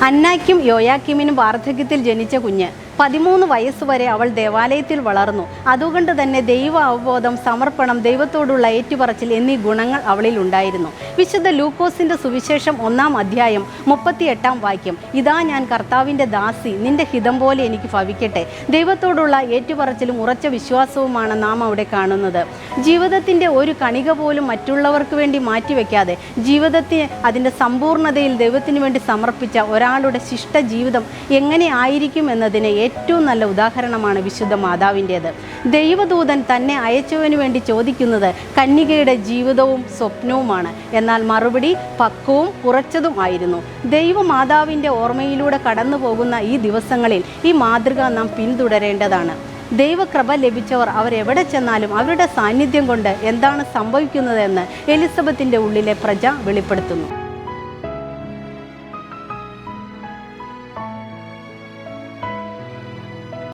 അന്നായ്ക്കും യോയാക്കീമിനും വാർദ്ധക്യത്തിൽ ജനിച്ച കുഞ്ഞ് 13 വയസ്സുവരെ അവൾ ദേവാലയത്തിൽ വളർന്നു. അതുകൊണ്ട് തന്നെ ദൈവ അവബോധം, സമർപ്പണം, ദൈവത്തോടുള്ള ഏറ്റുപറച്ചിൽ എന്നീ ഗുണങ്ങൾ അവളിൽ ഉണ്ടായിരുന്നു. വിശുദ്ധ ലൂക്കോസിന്റെ സുവിശേഷം 1-ാം അധ്യായം 38-ാം വാക്യം, ഇതാ ഞാൻ കർത്താവിൻ്റെ ദാസി, നിന്റെ ഹിതം പോലെ എനിക്ക് ഭവിക്കട്ടെ. ദൈവത്തോടുള്ള ഏറ്റുപറച്ചിലും ഉറച്ച വിശ്വാസവുമാണ് നാം അവിടെ കാണുന്നത്. ജീവിതത്തിൻ്റെ ഒരു കണിക പോലും മറ്റുള്ളവർക്ക് വേണ്ടി മാറ്റിവെക്കാതെ ജീവിതത്തെ അതിൻ്റെ സമ്പൂർണ്ണതയിൽ ദൈവത്തിന് വേണ്ടി സമർപ്പിച്ച ഒരാളുടെ ശിഷ്ട ജീവിതം എങ്ങനെ ആയിരിക്കും എന്നതിന് ഏറ്റവും നല്ല ഉദാഹരണമാണ് വിശുദ്ധ മാതാവിൻ്റേത്. ദൈവദൂതൻ തന്നെ അയച്ചവന് വേണ്ടി ചോദിക്കുന്നത് കന്യകയുടെ ജീവിതവും സ്വപ്നവുമാണ്. എന്നാൽ മറുപടി പക്വവും ഉറച്ചതും ആയിരുന്നു. ദൈവമാതാവിൻ്റെ ഓർമ്മയിലൂടെ കടന്നു പോകുന്ന ഈ ദിവസങ്ങളിൽ ഈ മാതൃക നാം പിന്തുടരേണ്ടതാണ്. ദൈവകൃപ ലഭിച്ചവർ അവരെവിടെ ചെന്നാലും അവരുടെ സാന്നിധ്യം കൊണ്ട് എന്താണ് സംഭവിക്കുന്നതെന്ന് എലിസബത്തിൻ്റെ ഉള്ളിലെ പ്രജ വെളിപ്പെടുത്തുന്നു.